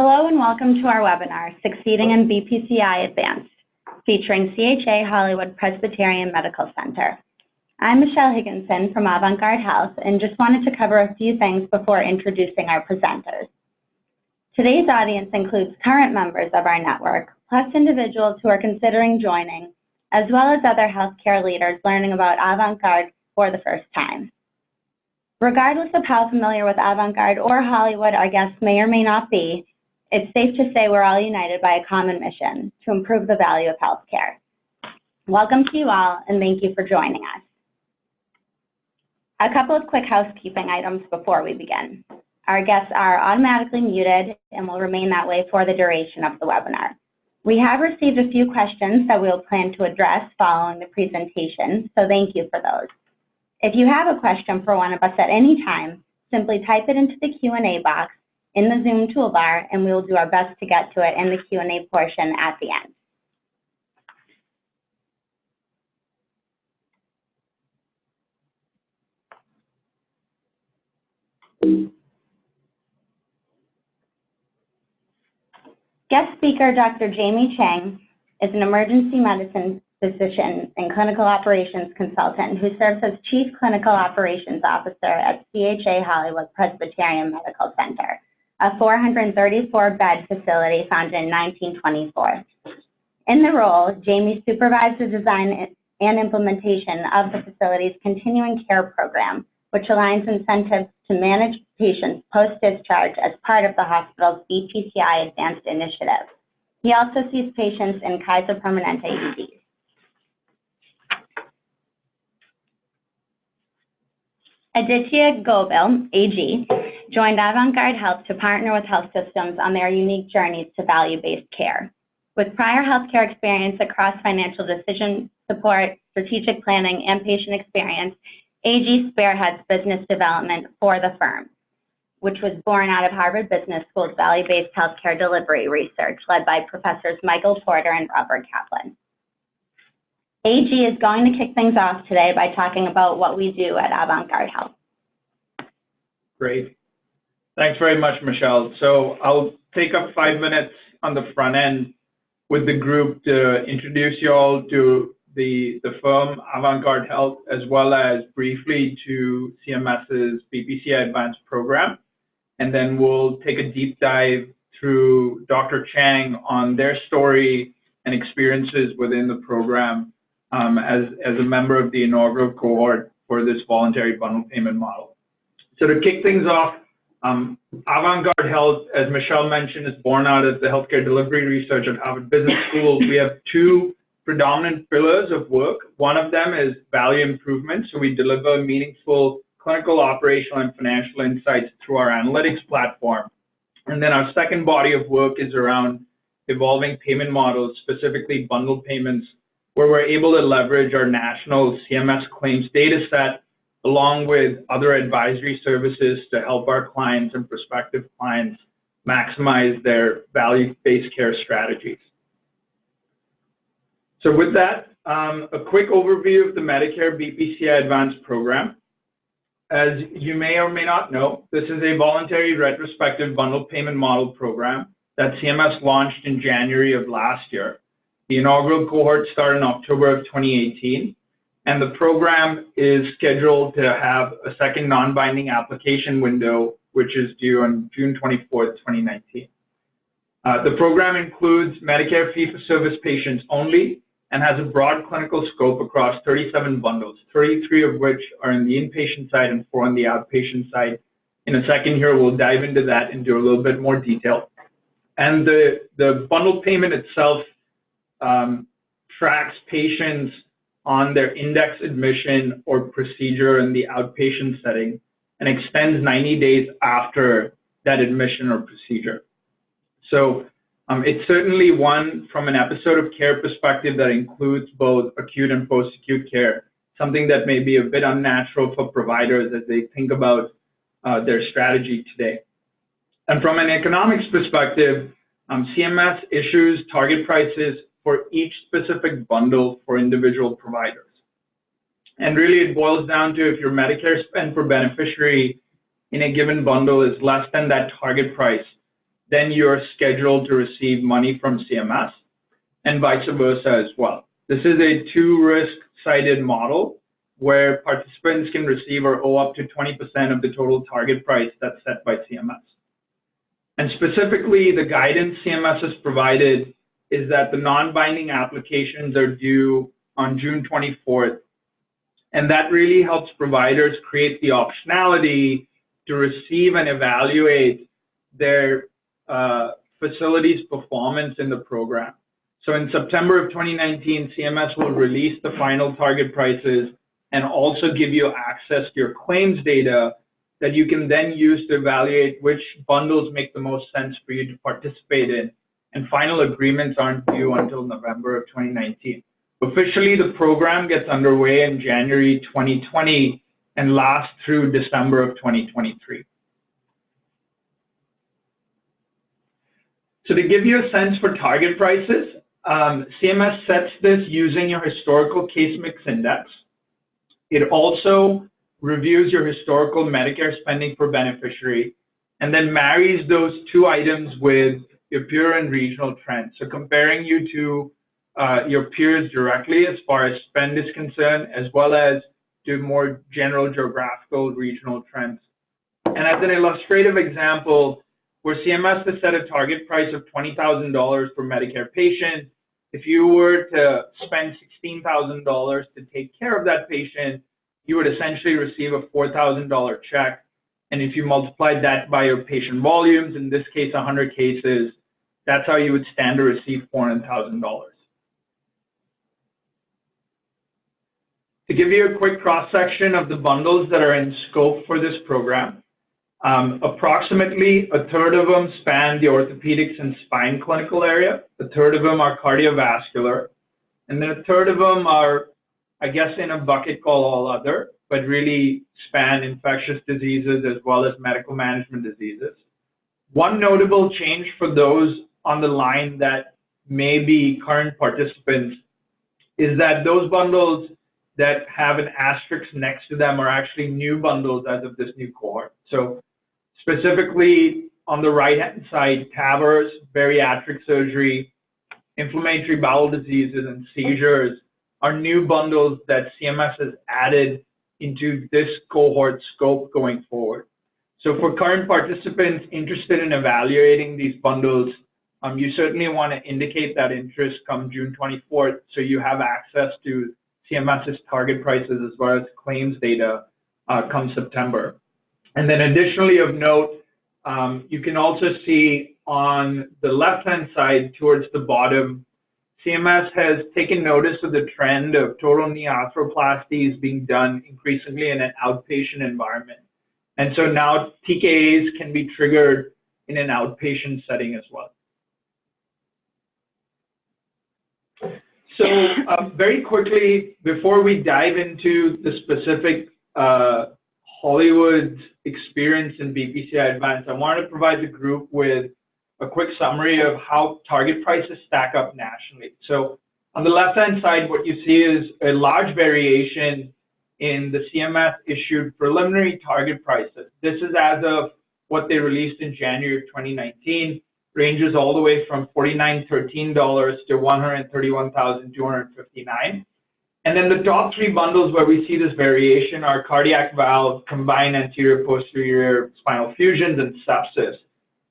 Hello and welcome to our webinar, Succeeding in BPCI Advanced, featuring CHA Hollywood Presbyterian Medical Center. I'm Michelle Higginson from Avant-garde Health and just wanted to cover a few things before introducing our presenters. Today's audience includes current members of our network, plus individuals who are considering joining, as well as other healthcare leaders learning about Avant-garde for the first time. Regardless of how familiar with Avant-garde or Hollywood our guests may or may not be, it's safe to say we're all united by a common mission to improve the value of healthcare. Welcome to you all, and thank you for joining us. A couple of quick housekeeping items before we begin. Our guests are automatically muted and will remain that way for the duration of the webinar. We have received a few questions that we'll plan to address following the presentation, so thank you for those. If you have a question for one of us at any time, simply type it into the Q&A box in the Zoom toolbar, and we will do our best to get to it in the Q&A portion at the end. Guest speaker, Dr. Jamie Chang, is an emergency medicine physician and clinical operations consultant who serves as Chief Clinical Operations Officer at CHA Hollywood Presbyterian Medical Center, a 434-bed facility founded in 1924. In the role, Jamie supervised the design and implementation of the facility's continuing care program, which aligns incentives to manage patients post-discharge as part of the hospital's BPCI Advanced initiative. He also sees patients in Kaiser Permanente EDs. Aditya Govil, AG, joined Avant-garde Health to partner with health systems on their unique journeys to value-based care. With prior healthcare experience across financial decision support, strategic planning, and patient experience, AG spearheads business development for the firm, which was born out of Harvard Business School's value-based healthcare delivery research led by Professors Michael Porter and Robert Kaplan. AG is going to kick things off today by talking about what we do at Avant-garde Health. Great. Thanks very much, Michelle. So I'll take up 5 minutes on the front end with the group to introduce you all to the firm, Avant-garde Health, as well as briefly to CMS's BPCI Advanced program. And then we'll take a deep dive through Dr. Chang on their story and experiences within the program as a member of the inaugural cohort for this voluntary bundle payment model. So to kick things off, Avant-garde Health, as Michelle mentioned, is born out of the healthcare delivery research at Harvard Business School. We have two predominant pillars of work. One of them is value improvement. So we deliver meaningful clinical, operational, and financial insights through our analytics platform. And then our second body of work is around evolving payment models, specifically bundle payments, where we're able to leverage our national CMS claims data set along with other advisory services to help our clients and prospective clients maximize their value-based care strategies. So with that, a quick overview of the Medicare BPCI Advanced program. As you may or may not know, this is a voluntary retrospective bundle payment model program that CMS launched in January of last year. The inaugural cohort started in October of 2018, and the program is scheduled to have a second non-binding application window, which is due on June 24th, 2019. The program includes Medicare fee-for-service patients only and has a broad clinical scope across 37 bundles, 33 of which are in the inpatient side and 4 on the outpatient side. In a second here, we'll dive into that and do a little bit more detail. And the bundle payment itself tracks patients on their index admission or procedure in the outpatient setting and extends 90 days after that admission or procedure. So it's certainly one from an episode of care perspective that includes both acute and post-acute care, something that may be a bit unnatural for providers as they think about their strategy today. And from an economics perspective, CMS issues target prices for each specific bundle for individual providers. And really it boils down to if your Medicare spend per beneficiary in a given bundle is less than that target price, then you're scheduled to receive money from CMS, and vice versa as well. This is a two-risk-sided model where participants can receive or owe up to 20% of the total target price that's set by CMS. And specifically, the guidance CMS has provided is that the non-binding applications are due on June 24th. And that really helps providers create the optionality to receive and evaluate their facility's performance in the program. So in September of 2019, CMS will release the final target prices and also give you access to your claims data that you can then use to evaluate which bundles make the most sense for you to participate in. And final agreements aren't due until November of 2019. Officially, the program gets underway in January 2020 and lasts through December of 2023. So to give you a sense for target prices, CMS sets this using your historical case mix index. It also reviews your historical Medicare spending per beneficiary, and then marries those two items with your peer and regional trends. So comparing you to your peers directly as far as spend is concerned, as well as to more general geographical regional trends. And as an illustrative example, where CMS has set a target price of $20,000 per Medicare patient, if you were to spend $16,000 to take care of that patient, you would essentially receive a $4,000 check. And if you multiplied that by your patient volumes, in this case, 100 cases, that's how you would stand to receive $400,000. To give you a quick cross-section of the bundles that are in scope for this program, approximately a third of them span the orthopedics and spine clinical area, a third of them are cardiovascular, and then a third of them are, I guess, in a bucket called all other, but really span infectious diseases as well as medical management diseases. One notable change for those on the line that may be current participants is that those bundles that have an asterisk next to them are actually new bundles as of this new cohort. So specifically on the right-hand side, TAVRs, bariatric surgery, inflammatory bowel diseases, and seizures are new bundles that CMS has added into this cohort scope going forward. So for current participants interested in evaluating these bundles, you certainly want to indicate that interest come June 24th so you have access to CMS's target prices as well as claims data come September. And then additionally of note, you can also see on the left-hand side towards the bottom, CMS has taken notice of the trend of total knee arthroplasties being done increasingly in an outpatient environment. And so now TKAs can be triggered in an outpatient setting as well. So very quickly, before we dive into the specific Hollywood experience in BPCI Advanced, I wanted to provide the group with a quick summary of how target prices stack up nationally. So on the left-hand side, what you see is a large variation in the CMS issued preliminary target prices. This is as of what they released in January of 2019, ranges all the way from $4,913 to $131,259. And then the top three bundles where we see this variation are cardiac valve, combined anterior posterior spinal fusions, and sepsis.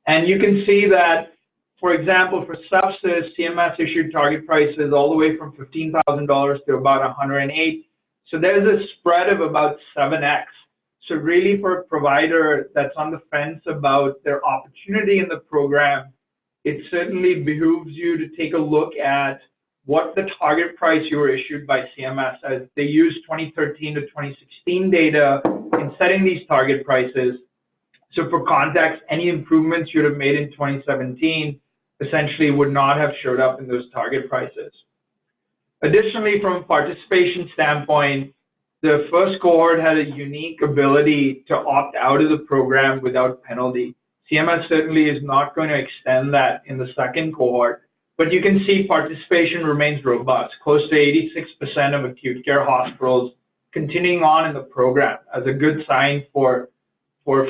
And you can see that, for example, for sepsis, CMS issued target prices all the way from $15,000 to about $108,000. So there's a spread of about 7x. So really for a provider that's on the fence about their opportunity in the program, it certainly behooves you to take a look at what the target price you were issued by CMS, as they use 2013 to 2016 data in setting these target prices. So for context, any improvements you'd have made in 2017 essentially would not have showed up in those target prices. Additionally, from a participation standpoint, the first cohort had a unique ability to opt out of the program without penalty. CMS certainly is not going to extend that in the second cohort, but you can see participation remains robust, close to 86% of acute care hospitals continuing on in the program as a good sign for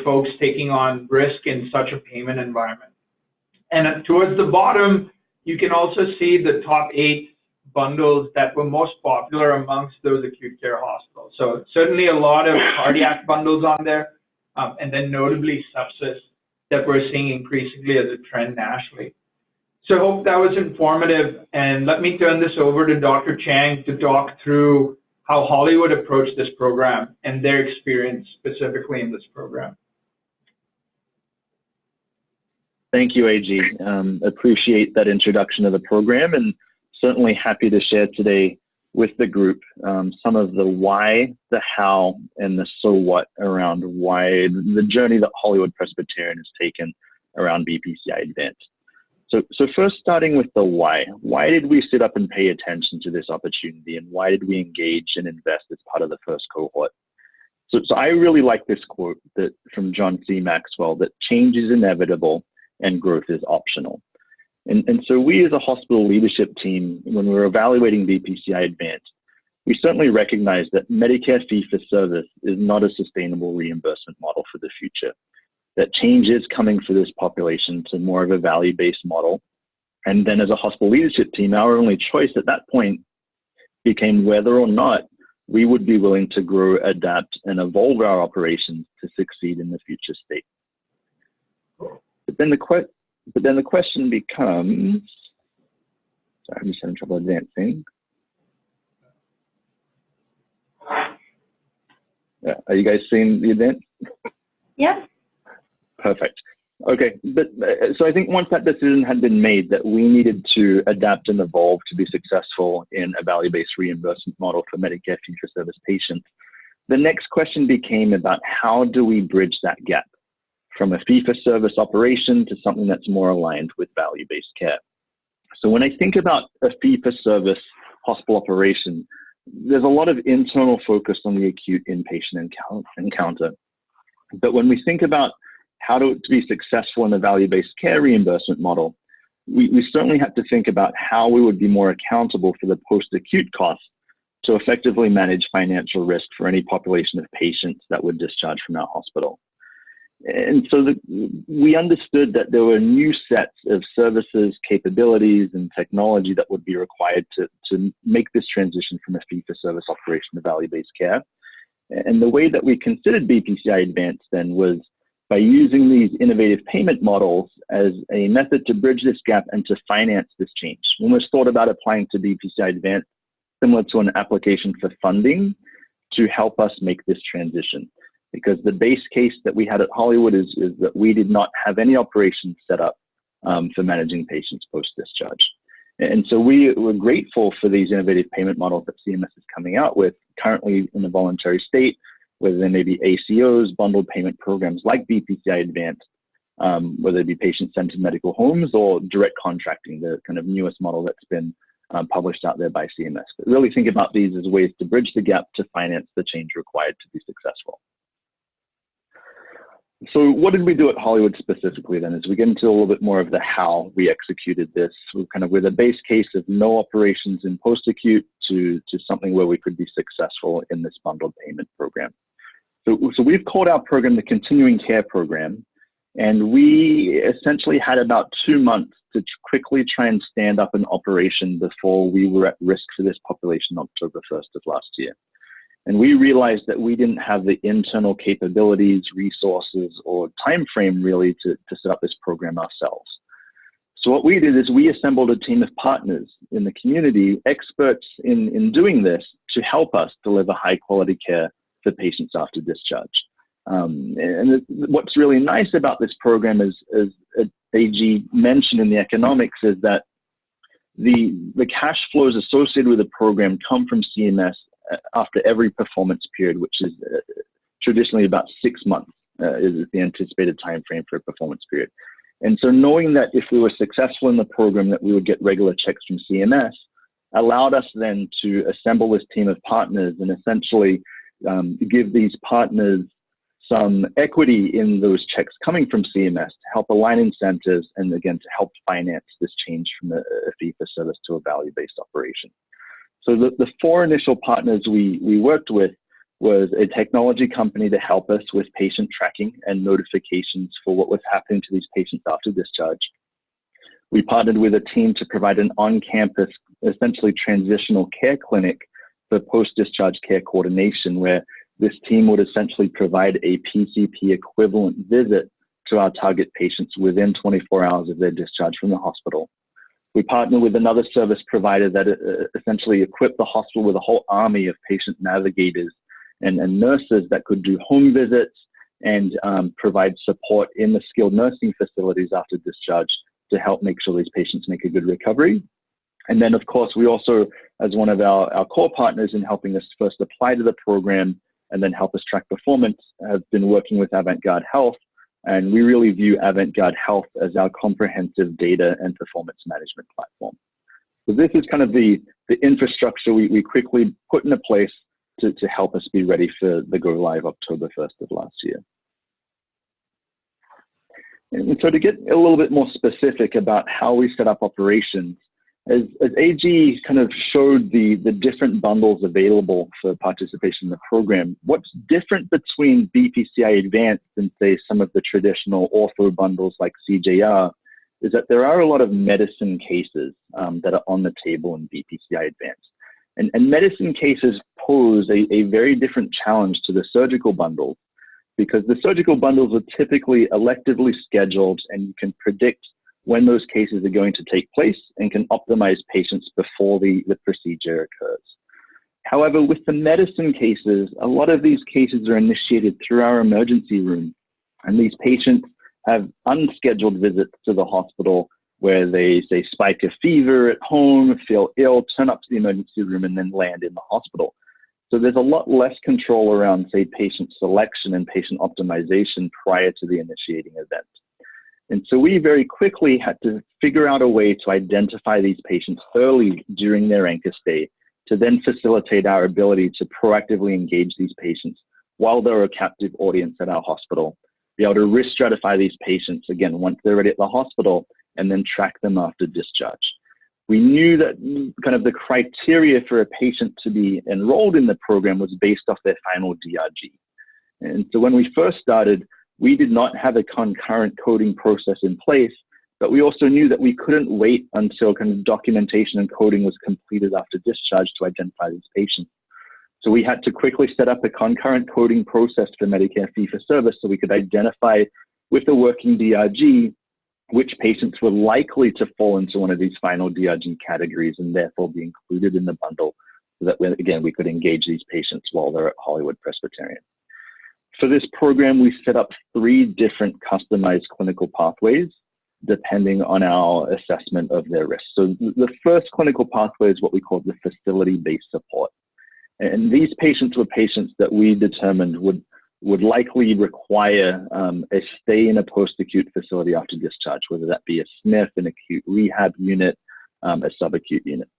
folks taking on risk in such a payment environment. And towards the bottom, you can also see the top 8 bundles that were most popular amongst those acute care hospitals. So certainly a lot of cardiac bundles on there, and then notably sepsis that we're seeing increasingly as a trend nationally. So I hope that was informative, and let me turn this over to Dr. Chang to talk through how Hollywood approached this program and their experience specifically in this program. Thank you, AG. Appreciate that introduction of the program, and certainly happy to share today with the group some of the why, the how, and the so what around why the journey that Hollywood Presbyterian has taken around BPCI Advanced. So first, starting with the why. Why did we sit up and pay attention to this opportunity, and why did we engage and invest as part of the first cohort? So I really like this quote from John C. Maxwell, that change is inevitable and growth is optional. And so we as a hospital leadership team, when we were evaluating BPCI Advanced, we certainly recognize that Medicare fee-for-service is not a sustainable reimbursement model for the future, that change is coming for this population to more of a value-based model. And then as a hospital leadership team, our only choice at that point became whether or not we would be willing to grow, adapt, and evolve our operations to succeed in the future state. But then the question becomes, sorry, I'm just having trouble advancing. Yeah, are you guys seeing the event? Yes. Perfect. Okay, so I think once that decision had been made that we needed to adapt and evolve to be successful in a value-based reimbursement model for Medicare fee-for-service patients, the next question became about how do we bridge that gap from a fee-for-service operation to something that's more aligned with value-based care. So when I think about a fee-for-service hospital operation, there's a lot of internal focus on the acute inpatient encounter. But when we think about how to be successful in the value-based care reimbursement model, we certainly have to think about how we would be more accountable for the post-acute costs to effectively manage financial risk for any population of patients that would discharge from our hospital. And so we understood that there were new sets of services, capabilities, and technology that would be required to make this transition from a fee-for-service operation to value-based care. And the way that we considered BPCI Advanced then was by using these innovative payment models as a method to bridge this gap and to finance this change. We almost thought about applying to BPCI Advanced similar to an application for funding to help us make this transition. Because the base case that we had at Hollywood is that we did not have any operations set up for managing patients post-discharge. And so we were grateful for these innovative payment models that CMS is coming out with currently in the voluntary state, whether they may be ACOs, bundled payment programs like BPCI Advanced, whether it be patient-centered medical homes or direct contracting, the kind of newest model that's been published out there by CMS. But really think about these as ways to bridge the gap to finance the change required to be successful. So what did we do at Hollywood specifically then? As we get into a little bit more of the how we executed this, we kind of with a base case of no operations in post-acute to something where we could be successful in this bundled payment program. So we've called our program the Continuing Care Program, and we essentially had about 2 months to quickly try and stand up an operation before we were at risk for this population October 1st of last year. And we realized that we didn't have the internal capabilities, resources, or time frame really to set up this program ourselves. So what we did is we assembled a team of partners in the community, experts in doing this, to help us deliver high quality care for patients after discharge. And what's really nice about this program is, as AG mentioned in the economics, is that the cash flows associated with the program come from CMS after every performance period, which is traditionally about 6 months is the anticipated time frame for a performance period. And so knowing that if we were successful in the program that we would get regular checks from CMS allowed us then to assemble this team of partners and essentially give these partners some equity in those checks coming from CMS to help align incentives and again to help finance this change from a fee-for-service to a value-based operation. So the 4 initial partners we worked with was a technology company to help us with patient tracking and notifications for what was happening to these patients after discharge. We partnered with a team to provide an on-campus, essentially transitional care clinic for post-discharge care coordination, where this team would essentially provide a PCP equivalent visit to our target patients within 24 hours of their discharge from the hospital. We partnered with another service provider that essentially equipped the hospital with a whole army of patient navigators and nurses that could do home visits and provide support in the skilled nursing facilities after discharge to help make sure these patients make a good recovery. And then, of course, we also, as one of our core partners in helping us first apply to the program and then help us track performance, have been working with Avant-garde Health. And we really view Avant-garde Health as our comprehensive data and performance management platform. So this is kind of the infrastructure we quickly put into place to help us be ready for the go live October 1st of last year. And so to get a little bit more specific about how we set up operations, as AG kind of showed the different bundles available for participation in the program, what's different between BPCI Advanced and say some of the traditional ortho bundles like CJR is that there are a lot of medicine cases that are on the table in BPCI Advanced. And medicine cases pose a very different challenge to the surgical bundles, because the surgical bundles are typically electively scheduled and you can predict when those cases are going to take place and can optimize patients before the procedure occurs. However, with the medicine cases, a lot of these cases are initiated through our emergency room, and these patients have unscheduled visits to the hospital where they say spike a fever at home, feel ill, turn up to the emergency room, and then land in the hospital. So there's a lot less control around, say, patient selection and patient optimization prior to the initiating event. And so we very quickly had to figure out a way to identify these patients early during their anchor stay to then facilitate our ability to proactively engage these patients while they're a captive audience at our hospital, be able to risk stratify these patients, again, once they're ready at the hospital, and then track them after discharge. We knew that kind of the criteria for a patient to be enrolled in the program was based off their final DRG. And so when we first started, we did not have a concurrent coding process in place, but we also knew that we couldn't wait until kind of documentation and coding was completed after discharge to identify these patients. So we had to quickly set up a concurrent coding process for Medicare fee-for-service so we could identify with the working DRG which patients were likely to fall into one of these final DRG categories and therefore be included in the bundle so that, again, we could engage these patients while they're at Hollywood Presbyterian. For this program, we set up 3 different customized clinical pathways depending on our assessment of their risk. So the first clinical pathway is what we call the facility-based support. And these patients were patients that we determined would likely require a stay in a post-acute facility after discharge, whether that be a SNF, an acute rehab unit, a subacute unit.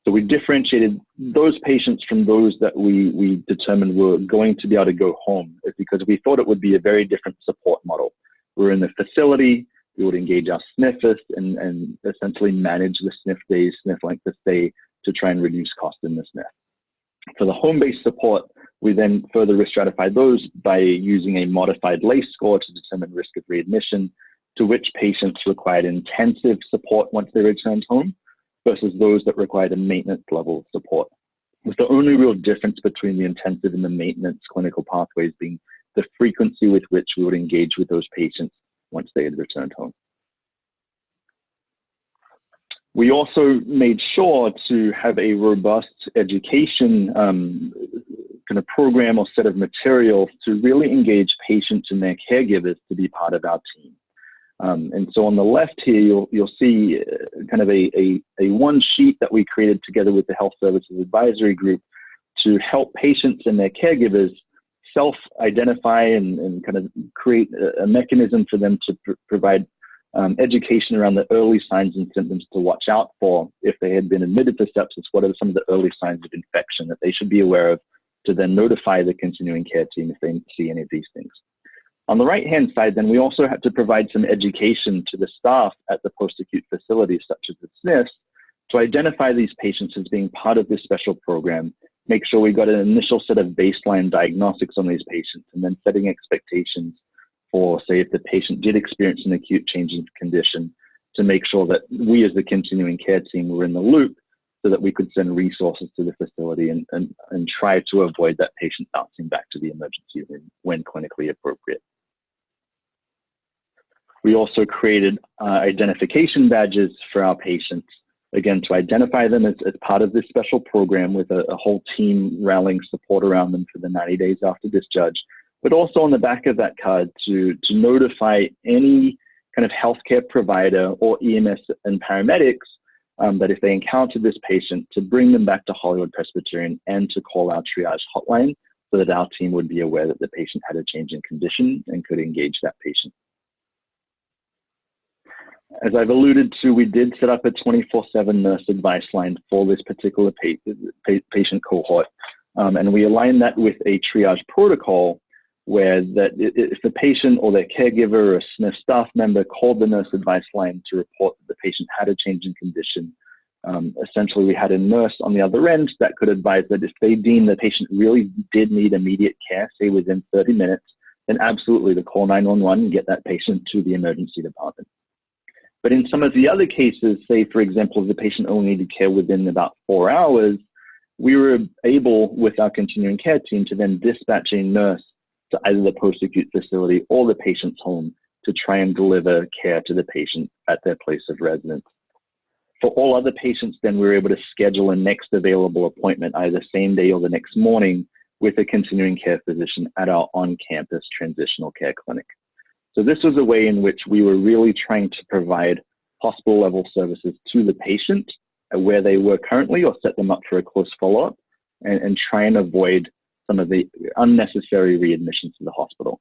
So we differentiated those patients from those that we determined were going to be able to go home, because we thought it would be a very different support model. We're in the facility, we would engage our SNFists and essentially manage the SNF days, SNF length of stay to try and reduce cost in the SNF. For the home-based support, we then further risk stratified those by using a modified LACE score to determine risk of readmission, to which patients required intensive support once they returned home versus those that required a maintenance level of support. With the only real difference between the intensive and the maintenance clinical pathways being the frequency with which we would engage with those patients once they had returned home. We also made sure to have a robust education kind of program or set of materials to really engage patients and their caregivers to be part of our team. And so on the left here, you'll see kind of a one sheet that we created together with the Health Services Advisory Group to help patients and their caregivers self-identify and kind of create a mechanism for them to provide education around the early signs and symptoms to watch out for if they had been admitted to sepsis. What are some of the early signs of infection that they should be aware of to then notify the continuing care team if they see any of these things. On the right-hand side, then, we also had to provide some education to the staff at the post-acute facilities, such as the SNFs, to identify these patients as being part of this special program, make sure we got an initial set of baseline diagnostics on these patients, and then setting expectations for, say, if the patient did experience an acute change in condition, to make sure that we as the continuing care team were in the loop so that we could send resources to the facility and try to avoid that patient bouncing back to the emergency room when clinically appropriate. We also created identification badges for our patients, again, to identify them as part of this special program with a whole team rallying support around them for the 90 days after discharge, but also on the back of that card to notify any kind of healthcare provider or EMS and paramedics that if they encounter this patient, to bring them back to Hollywood Presbyterian and to call our triage hotline so that our team would be aware that the patient had a change in condition and could engage that patient. As I've alluded to, we did set up a 24/7 nurse advice line for this particular patient cohort, and we aligned that with a triage protocol where that if the patient or their caregiver or a SNF staff member called the nurse advice line to report that the patient had a change in condition, essentially we had a nurse on the other end that could advise that if they deem the patient really did need immediate care, say within 30 minutes, then absolutely to call 911 and get that patient to the emergency department. But in some of the other cases, say for example, if the patient only needed care within about 4 hours, we were able with our continuing care team to then dispatch a nurse to either the post-acute facility or the patient's home to try and deliver care to the patient at their place of residence. For all other patients, then we were able to schedule a next available appointment either same day or the next morning with a continuing care physician at our on-campus transitional care clinic. So this was a way in which we were really trying to provide hospital-level services to the patient where they were currently or set them up for a close follow-up and try and avoid some of the unnecessary readmissions to the hospital.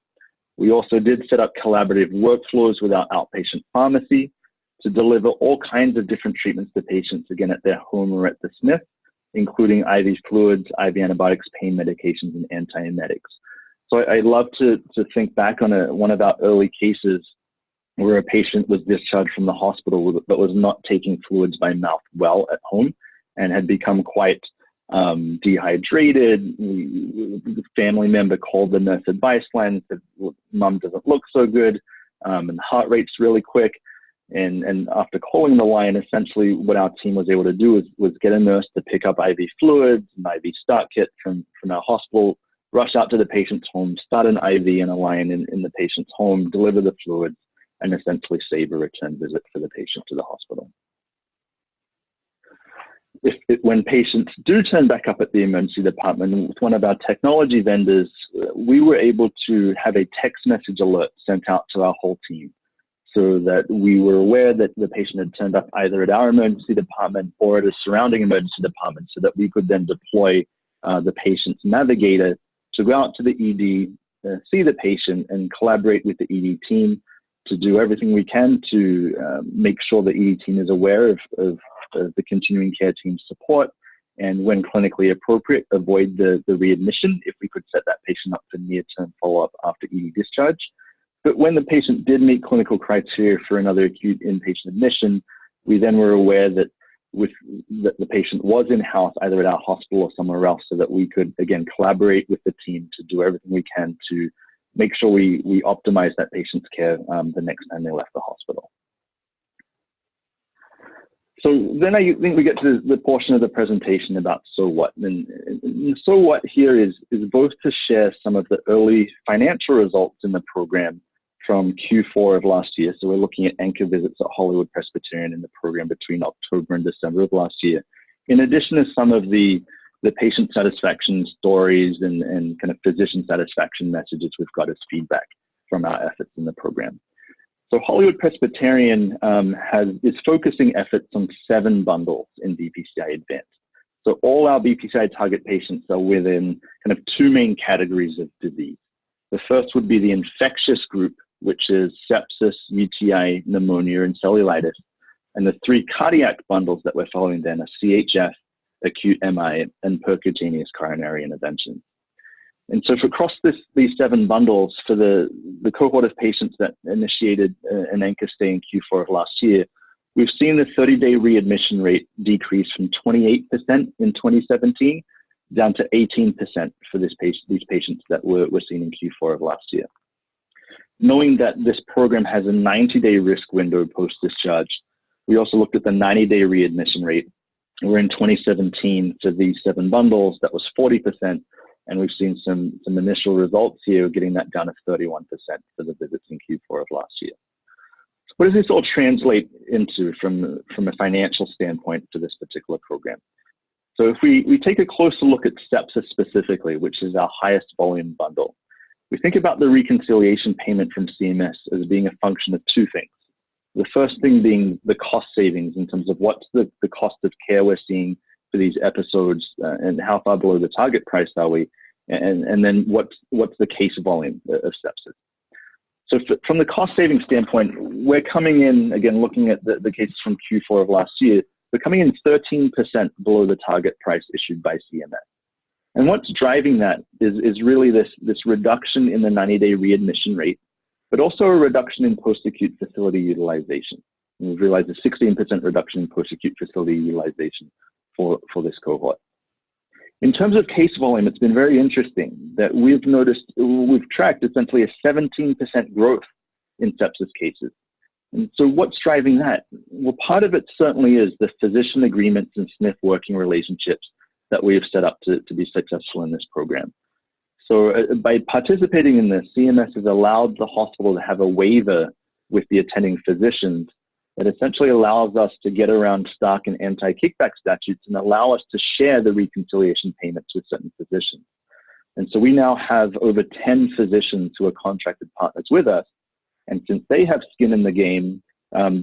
We also did set up collaborative workflows with our outpatient pharmacy to deliver all kinds of different treatments to patients, again, at their home or at the SNF, including IV fluids, IV antibiotics, pain medications, and antiemetics. So I love to think back on one of our early cases where a patient was discharged from the hospital but was not taking fluids by mouth well at home and had become quite dehydrated. The family member called the nurse advice line and said, "Mom doesn't look so good, and the heart rate's really quick." And after calling the line, essentially what our team was able to do was get a nurse to pick up IV fluids, an IV start kit from our hospital, rush out to the patient's home, start an IV and a line in the patient's home, deliver the fluids, and essentially save a return visit for the patient to the hospital. When patients do turn back up at the emergency department, with one of our technology vendors, we were able to have a text message alert sent out to our whole team so that we were aware that the patient had turned up either at our emergency department or at a surrounding emergency department so that we could then deploy the patient's navigator to go out to the ED, see the patient, and collaborate with the ED team to do everything we can to make sure the ED team is aware of the continuing care team's support, and when clinically appropriate, avoid the readmission if we could set that patient up for near-term follow-up after ED discharge. But when the patient did meet clinical criteria for another acute inpatient admission, we then were aware that the patient was in-house, either at our hospital or somewhere else, so that we could, again, collaborate with the team to do everything we can to make sure we optimize that patient's care the next time they left the hospital. So then I think we get to the portion of the presentation about so what. And so what here is both to share some of the early financial results in the program from Q4 of last year. So we're looking at anchor visits at Hollywood Presbyterian in the program between October and December of last year. In addition to some of the patient satisfaction stories and kind of physician satisfaction messages we've got as feedback from our efforts in the program. So Hollywood Presbyterian is focusing efforts on 7 bundles in BPCI Advanced. So all our BPCI target patients are within kind of 2 main categories of disease. The first would be the infectious group, which is sepsis, UTI, pneumonia, and cellulitis. And the 3 cardiac bundles that we're following then are CHF, acute MI, and percutaneous coronary intervention. And so across these 7 bundles, for the cohort of patients that initiated an anchor stay in Q4 of last year, we've seen the 30-day readmission rate decrease from 28% in 2017 down to 18% for these patients that were seen in Q4 of last year. knowing that this program has a 90-day risk window post-discharge, we also looked at the 90-day readmission rate. We're in 2017 for these 7 bundles, that was 40%, and we've seen some initial results here, getting that down to 31% for the visits in Q4 of last year. So what does this all translate into from a financial standpoint for this particular program? So if we take a closer look at sepsis specifically, which is our highest volume bundle, we think about the reconciliation payment from CMS as being a function of 2 things. The first thing being the cost savings in terms of what's the cost of care we're seeing for these episodes and how far below the target price are we, and then what's the case volume of sepsis. So from the cost savings standpoint, we're coming in, again, looking at the cases from Q4 of last year, we're coming in 13% below the target price issued by CMS. And what's driving that is really this reduction in the 90-day readmission rate, but also a reduction in post-acute facility utilization. And we've realized a 16% reduction in post-acute facility utilization for this cohort. In terms of case volume, it's been very interesting that we've tracked essentially a 17% growth in sepsis cases. And so what's driving that? Well, part of it certainly is the physician agreements and SNF working relationships that we have set up to be successful in this program. So by participating in this, CMS has allowed the hospital to have a waiver with the attending physicians that essentially allows us to get around Stark and anti-kickback statutes and allow us to share the reconciliation payments with certain physicians. And so we now have over 10 physicians who are contracted partners with us. And since they have skin in the game,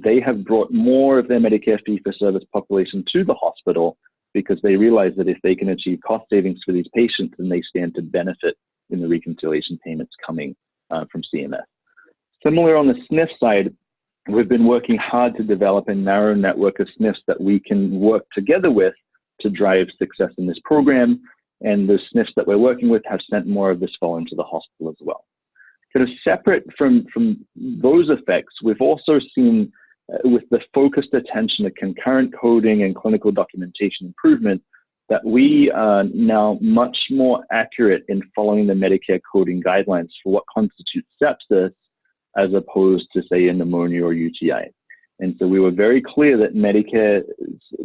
they have brought more of their Medicare fee-for-service population to the hospital because they realize that if they can achieve cost savings for these patients, then they stand to benefit in the reconciliation payments coming from CMS. Similar on the SNF side, we've been working hard to develop a narrow network of SNFs that we can work together with to drive success in this program. And the SNFs that we're working with have sent more of this volume to the hospital as well. Kind of separate from those effects, we've also seen with the focused attention to concurrent coding and clinical documentation improvement that we are now much more accurate in following the Medicare coding guidelines for what constitutes sepsis as opposed to, say, a pneumonia or UTI. And so we were very clear that Medicare's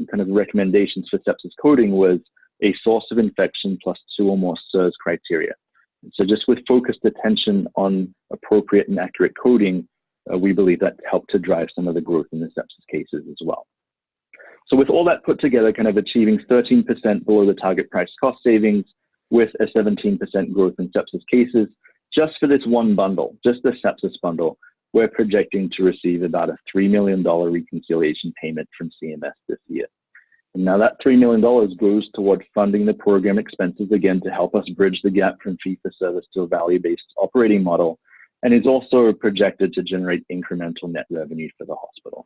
kind of recommendations for sepsis coding was a source of infection plus 2 or more SIRS criteria. So just with focused attention on appropriate and accurate coding, we believe that helped to drive some of the growth in the sepsis cases as well. So with all that put together, kind of achieving 13% below the target price cost savings with a 17% growth in sepsis cases, just for this one bundle, just the sepsis bundle, we're projecting to receive about a $3 million reconciliation payment from CMS this year. And now that $3 million goes toward funding the program expenses, again, to help us bridge the gap from fee-for-service to a value-based operating model, and is also projected to generate incremental net revenue for the hospital.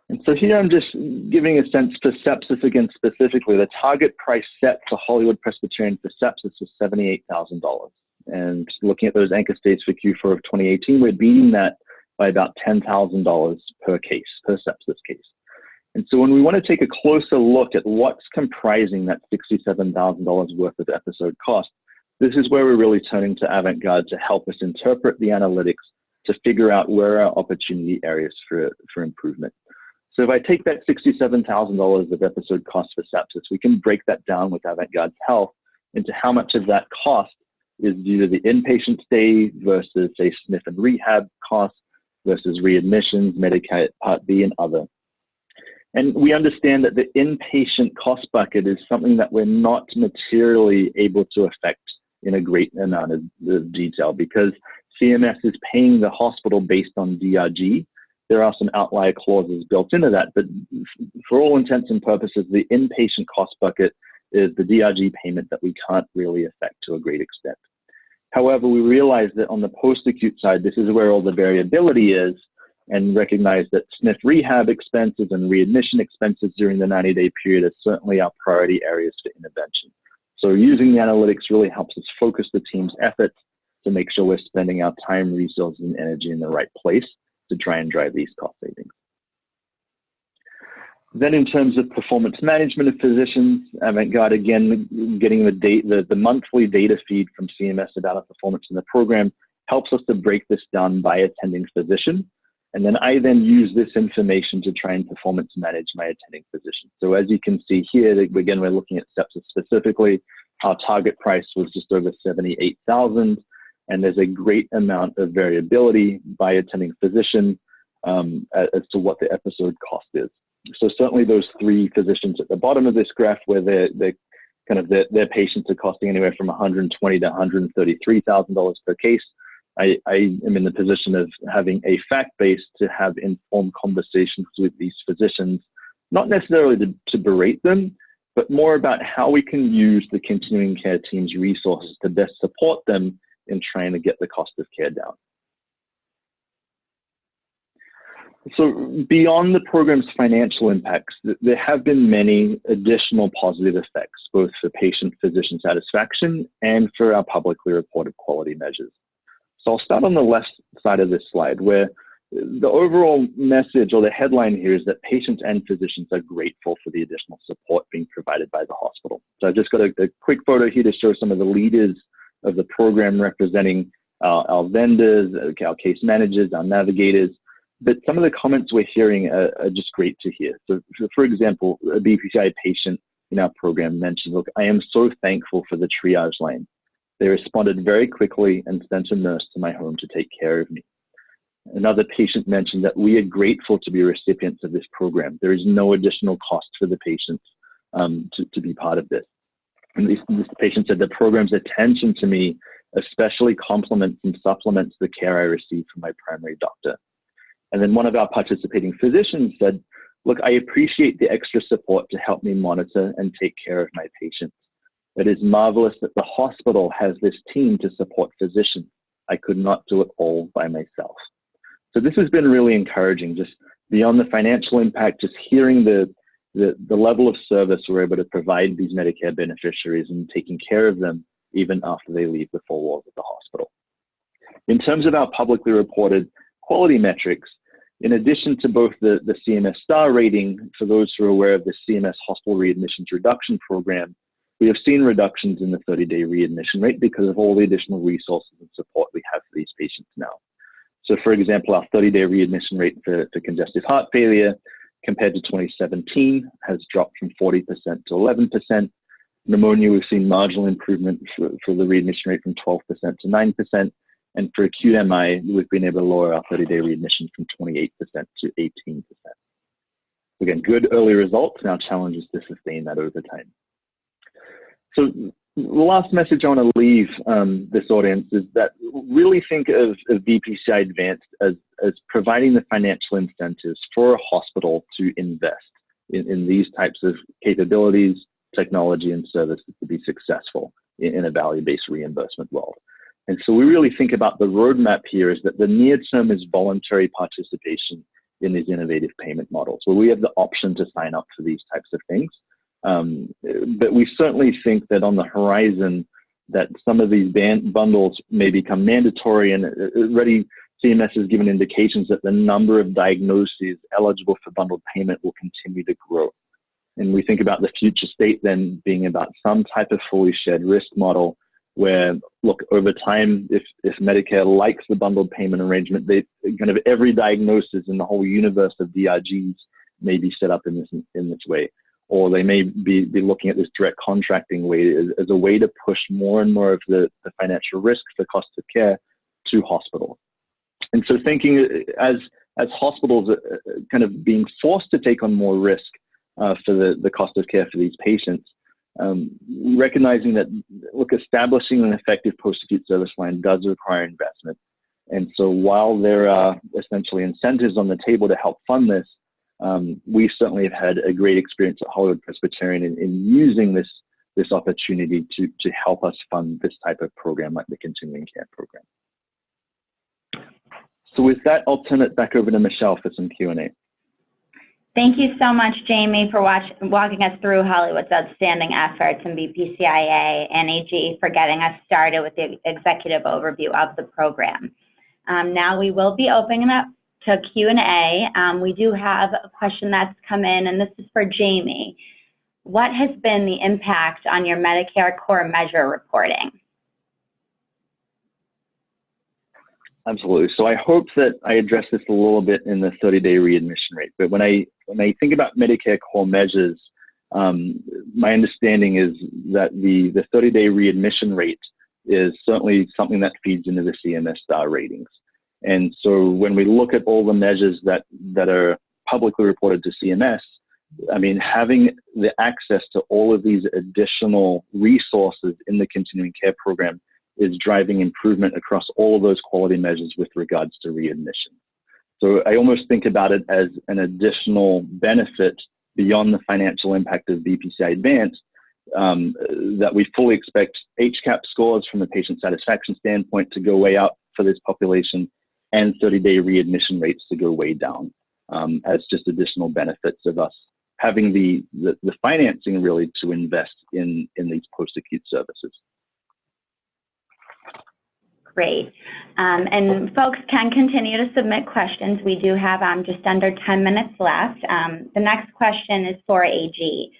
And so here I'm just giving a sense for sepsis again specifically. The target price set for Hollywood Presbyterian for sepsis was $78,000. And looking at those anchor states for Q4 of 2018, we're beating that by about $10,000 per case, per sepsis case. And so when we want to take a closer look at what's comprising that $67,000 worth of episode cost, this is where we're really turning to Avant-garde to help us interpret the analytics to figure out where our opportunity areas for improvement. So if I take that $67,000 of episode cost for sepsis, we can break that down with Avant-garde Health into how much of that cost is due to the inpatient stay versus, say, SNF and rehab costs versus readmissions, Medicare Part B, and other. And we understand that the inpatient cost bucket is something that we're not materially able to affect in a great amount of detail because CMS is paying the hospital based on DRG. There are some outlier clauses built into that, but for all intents and purposes, the inpatient cost bucket is the DRG payment that we can't really affect to a great extent. However, we realize that on the post-acute side, this is where all the variability is, and recognize that SNF rehab expenses and readmission expenses during the 90-day period are certainly our priority areas for intervention. So using the analytics really helps us focus the team's efforts to make sure we're spending our time, resources, and energy in the right place to try and drive these cost savings. Then in terms of performance management of physicians, Avant-garde, again, getting the monthly data feed from CMS about our performance in the program helps us to break this down by attending physician. And then I then use this information to try and performance manage my attending physician. So as you can see here, again, we're looking at sepsis specifically. Our target price was just over $78,000, and there's a great amount of variability by attending physician as to what the episode cost is. So certainly those three physicians at the bottom of this graph, where their patients are costing anywhere from $120,000 to $133,000 per case. I am in the position of having a fact base to have informed conversations with these physicians, not necessarily to berate them, but more about how we can use the continuing care team's resources to best support them in trying to get the cost of care down. So beyond the program's financial impacts, there have been many additional positive effects, both for patient-physician satisfaction and for our publicly reported quality measures. So I'll start on the left side of this slide, where the overall message or the headline here is that patients and physicians are grateful for the additional support being provided by the hospital. So I've just got a quick photo here to show some of the leaders of the program representing our vendors, our case managers, our navigators. But some of the comments we're hearing are just great to hear. So for example, a BPCI patient in our program mentioned, look, I am so thankful for the triage line. They responded very quickly and sent a nurse to my home to take care of me. Another patient mentioned that we are grateful to be recipients of this program. There is no additional cost for the patients to be part of this. And this patient said the program's attention to me especially complements and supplements the care I receive from my primary doctor. And then one of our participating physicians said, look, I appreciate the extra support to help me monitor and take care of my patients. It is marvelous that the hospital has this team to support physicians. I could not do it all by myself. So this has been really encouraging, just beyond the financial impact, just hearing the level of service we're able to provide these Medicare beneficiaries and taking care of them even after they leave the four walls of the hospital. In terms of our publicly reported quality metrics, in addition to both the CMS star rating, for those who are aware of the CMS Hospital Readmissions Reduction Program, we have seen reductions in the 30-day readmission rate because of all the additional resources and support we have for these patients now. So for example, our 30-day readmission rate for congestive heart failure compared to 2017 has dropped from 40% to 11%. Pneumonia, we've seen marginal improvement for the readmission rate from 12% to 9%. And for acute MI, we've been able to lower our 30-day readmission from 28% to 18%. Again, good early results, and our challenge is to sustain that over time. So the last message I want to leave this audience is that really think of BPCI Advanced as providing the financial incentives for a hospital to invest in these types of capabilities, technology, and services to be successful in a value-based reimbursement world. And so we really think about the roadmap here is that the near term is voluntary participation in these innovative payment models, where we have the option to sign up for these types of things. But we certainly think that on the horizon that some of these bundles may become mandatory, and already CMS has given indications that the number of diagnoses eligible for bundled payment will continue to grow. And we think about the future state then being about some type of fully shared risk model where, look, over time, if Medicare likes the bundled payment arrangement, they kind of every diagnosis in the whole universe of DRGs may be set up in this way. Or they may be looking at this direct contracting way as a way to push more and more of the financial risk for cost of care to hospitals. And so thinking as hospitals are kind of being forced to take on more risk for the cost of care for these patients, recognizing that, look, establishing an effective post-acute service line does require investment. And so while there are essentially incentives on the table to help fund this, we certainly have had a great experience at Hollywood Presbyterian in using this opportunity to help us fund this type of program like the continuing care program. So with that, I'll turn it back over to Michelle for some Q&A. Thank you so much, Jamie, for walking us through Hollywood's outstanding efforts, and BPCIA and AG for getting us started with the executive overview of the program. Now we will be opening up to Q&A. We do have a question that's come in, and this is for Jamie. What has been the impact on your Medicare core measure reporting? Absolutely. So I hope that I addressed this a little bit in the 30-day readmission rate. But when I think about Medicare core measures, my understanding is that the 30-day readmission rate is certainly something that feeds into the CMS star ratings. And so when we look at all the measures that are publicly reported to CMS, I mean, having the access to all of these additional resources in the continuing care program is driving improvement across all of those quality measures with regards to readmission. So I almost think about it as an additional benefit beyond the financial impact of BPCI Advanced, that we fully expect HCAP scores from a patient satisfaction standpoint to go way up for this population, and 30-day readmission rates to go way down, as just additional benefits of us having the financing really to invest in these post-acute services. Great. And folks can continue to submit questions. We do have just under 10 minutes left. The next question is for AG.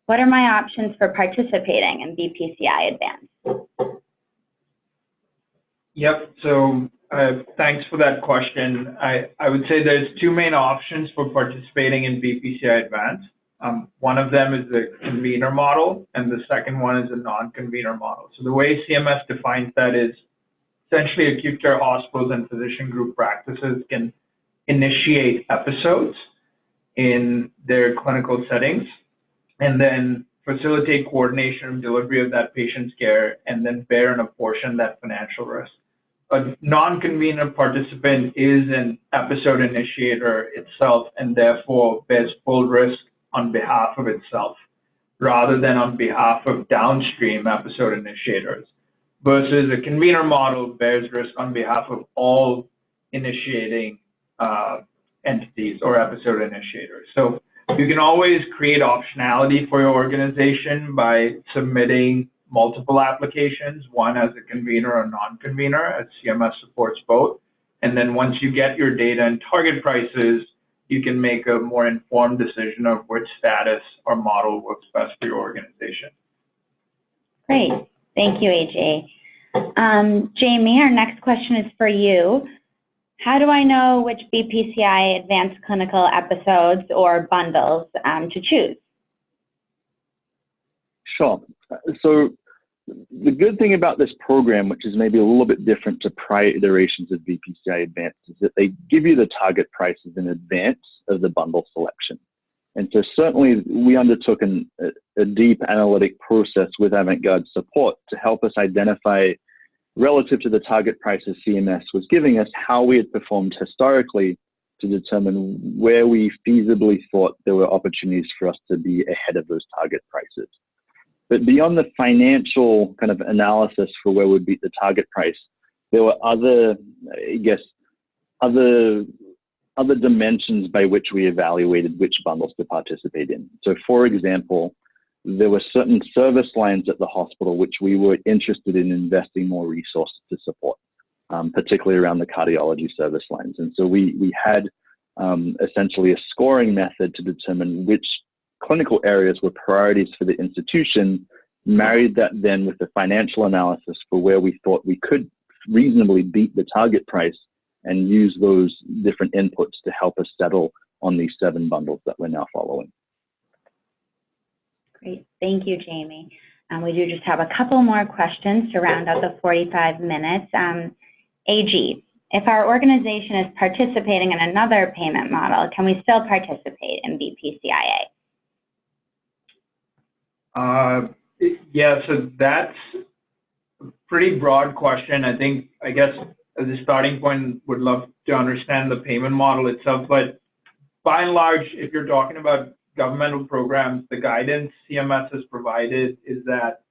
What are my options for participating in BPCI Advanced? Yep, so thanks for that question. I would say there's two main options for participating in BPCI Advanced. One of them is the convener model, and the second one is a non-convener model. So the way CMS defines that is essentially acute care hospitals and physician group practices can initiate episodes in their clinical settings and then facilitate coordination and delivery of that patient's care and then bear and apportion that financial risk. A non-convener participant is an episode initiator itself and therefore bears full risk on behalf of itself rather than on behalf of downstream episode initiators, versus a convener model bears risk on behalf of all initiating entities or episode initiators. So you can always create optionality for your organization by submitting multiple applications, one as a convener or non-convener, as CMS supports both. And then once you get your data and target prices, you can make a more informed decision of which status or model works best for your organization. Great. Thank you, AJ. Jamie, our next question is for you. How do I know which BPCI Advanced clinical episodes or bundles to choose? Sure. So the good thing about this program, which is maybe a little bit different to prior iterations of BPCI Advanced, is that they give you the target prices in advance of the bundle selection. And so certainly we undertook a deep analytic process with Avant-garde support to help us identify, relative to the target prices CMS was giving us, how we had performed historically to determine where we feasibly thought there were opportunities for us to be ahead of those target prices. But beyond the financial kind of analysis for where we'd beat the target price, there were other, other dimensions by which we evaluated which bundles to participate in. So for example, there were certain service lines at the hospital which we were interested in investing more resources to support, particularly around the cardiology service lines. And so we had essentially a scoring method to determine which clinical areas were priorities for the institution, married that then with the financial analysis for where we thought we could reasonably beat the target price, and use those different inputs to help us settle on these 7 bundles that we're now following. Great, thank you, Jamie. We do just have a couple more questions to round out the 45 minutes. AG, if our organization is participating in another payment model, can we still participate in BPCIA? Yeah, so that's a pretty broad question. I guess as a starting point, would love to understand the payment model itself, but by and large, if you're talking about governmental programs, the guidance CMS has provided is that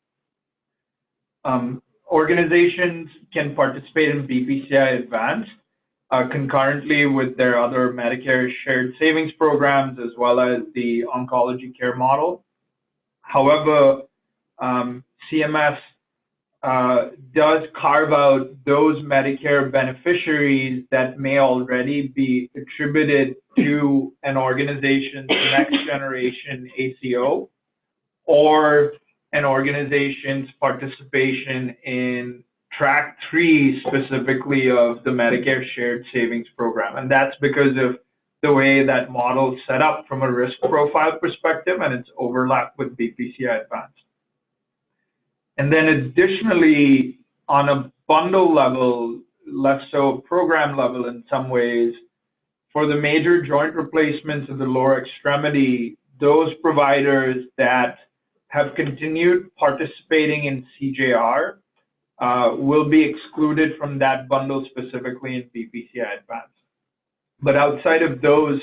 organizations can participate in BPCI Advanced concurrently with their other Medicare shared savings programs, as well as the oncology care model. However, CMS does carve out those Medicare beneficiaries that may already be attributed to an organization's next generation ACO or an organization's participation in track 3 specifically of the Medicare Shared Savings Program. And that's because of the way that model is set up from a risk profile perspective and its overlap with BPCI Advanced. And then additionally, on a bundle level, less so program level in some ways, for the major joint replacements of the lower extremity, those providers that have continued participating in CJR will be excluded from that bundle specifically in BPCI Advanced. But outside of those,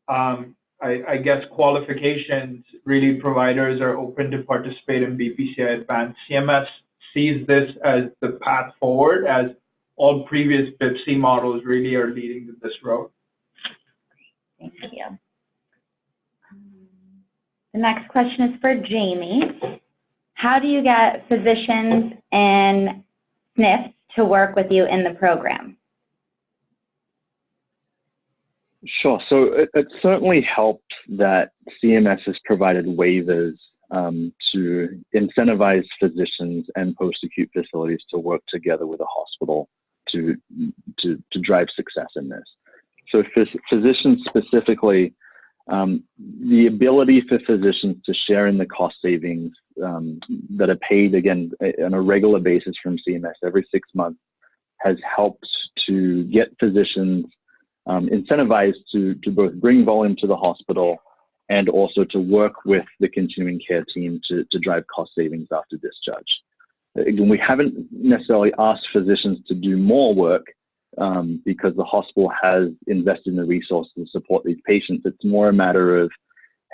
I guess qualifications, really providers are open to participate in BPCI Advanced. CMS sees this as the path forward, as all previous BPCI models really are leading to this road. Thank you. The next question is for Jamie. How do you get physicians and SNFs to work with you in the program? Sure. So it certainly helped that CMS has provided waivers to incentivize physicians and post-acute facilities to work together with a hospital to drive success in this. So for physicians specifically, the ability for physicians to share in the cost savings that are paid, again, on a regular basis from CMS every 6 months has helped to get physicians incentivized to both bring volume to the hospital and also to work with the continuing care team to drive cost savings after discharge. Again, we haven't necessarily asked physicians to do more work because the hospital has invested in the resources to support these patients. It's more a matter of,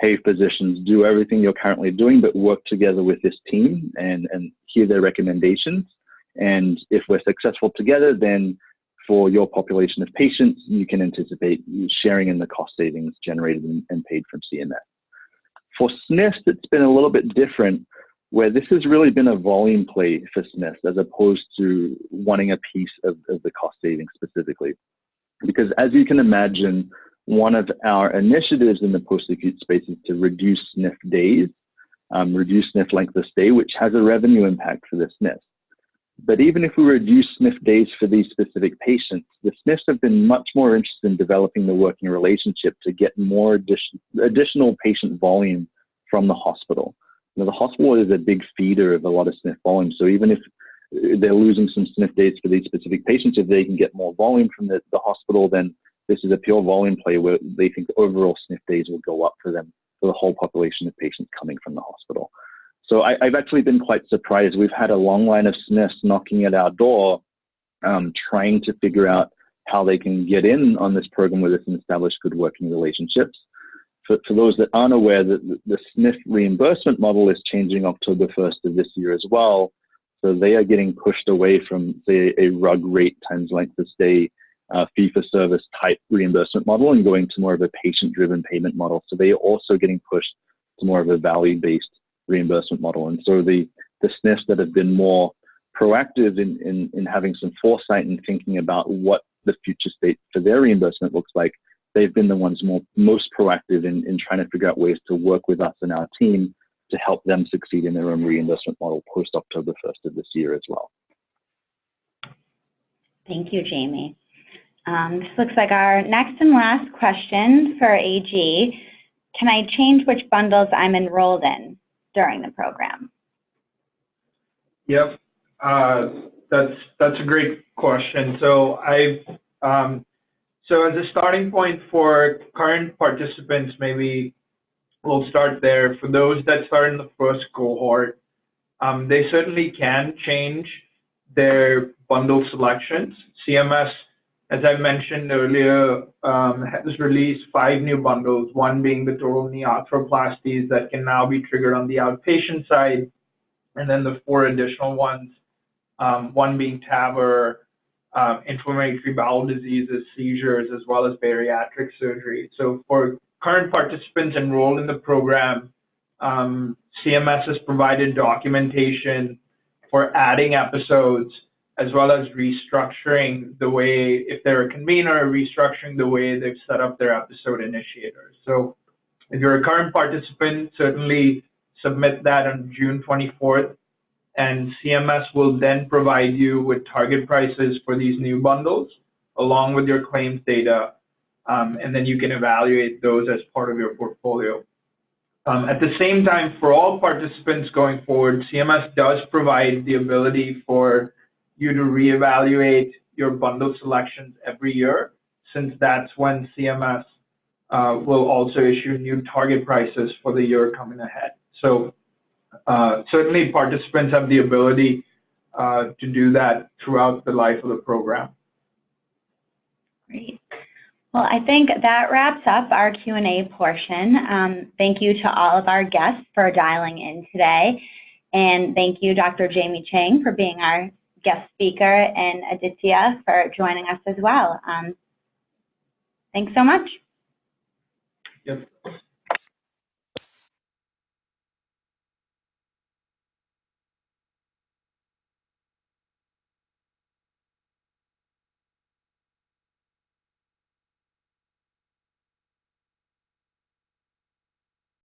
hey, physicians, do everything you're currently doing, but work together with this team and hear their recommendations. And if we're successful together, then for your population of patients, you can anticipate sharing in the cost savings generated and paid from CMS. For SNFs, it's been a little bit different, where this has really been a volume play for SNFs as opposed to wanting a piece of the cost savings specifically. Because as you can imagine, one of our initiatives in the post-acute space is to reduce SNF days, reduce SNF length of stay, which has a revenue impact for the SNFs. But even if we reduce SNF days for these specific patients, the SNFs have been much more interested in developing the working relationship to get more additional patient volume from the hospital. You know, the hospital is a big feeder of a lot of SNF volume. So even if they're losing some SNF days for these specific patients, if they can get more volume from the hospital, then this is a pure volume play where they think the overall SNF days will go up for them, for the whole population of patients coming from the hospital. So I've actually been quite surprised. We've had a long line of SNFs knocking at our door, trying to figure out how they can get in on this program with us and establish good working relationships. For those that aren't aware, the SNF reimbursement model is changing October 1st of this year as well. So they are getting pushed away from, say, a RUG rate times length of stay, fee-for-service type reimbursement model and going to more of a patient-driven payment model. So they are also getting pushed to more of a value-based reimbursement model. And so the SNFs that have been more proactive in having some foresight and thinking about what the future state for their reimbursement looks like, they've been the ones most proactive in trying to figure out ways to work with us and our team to help them succeed in their own reimbursement model post October 1st of this year as well. Thank you, Jamie. This looks like our next and last question for AG. Can I change which bundles I'm enrolled in during the program? Yep, that's a great question. So so as a starting point for current participants, maybe we'll start there. For those that start in the first cohort, they certainly can change their bundle selections. CMS, as I mentioned earlier, has released 5 new bundles, one being the total knee arthroplasties that can now be triggered on the outpatient side, and then the 4 additional ones, one being TAVR, inflammatory bowel diseases, seizures, as well as bariatric surgery. So for current participants enrolled in the program, CMS has provided documentation for adding episodes, as well as restructuring the way, if they're a convener, restructuring the way they've set up their episode initiators. So if you're a current participant, certainly submit that on June 24th, and CMS will then provide you with target prices for these new bundles, along with your claims data, and then you can evaluate those as part of your portfolio. At the same time, for all participants going forward, CMS does provide the ability for you to reevaluate your bundle selections every year, since that's when CMS will also issue new target prices for the year coming ahead. So certainly participants have the ability to do that throughout the life of the program. Great. Well, I think that wraps up our Q&A portion. Thank you to all of our guests for dialing in today. And thank you, Dr. Jamie Chang, for being our guest speaker, and Aditya for joining us as well. Thanks so much. Yep.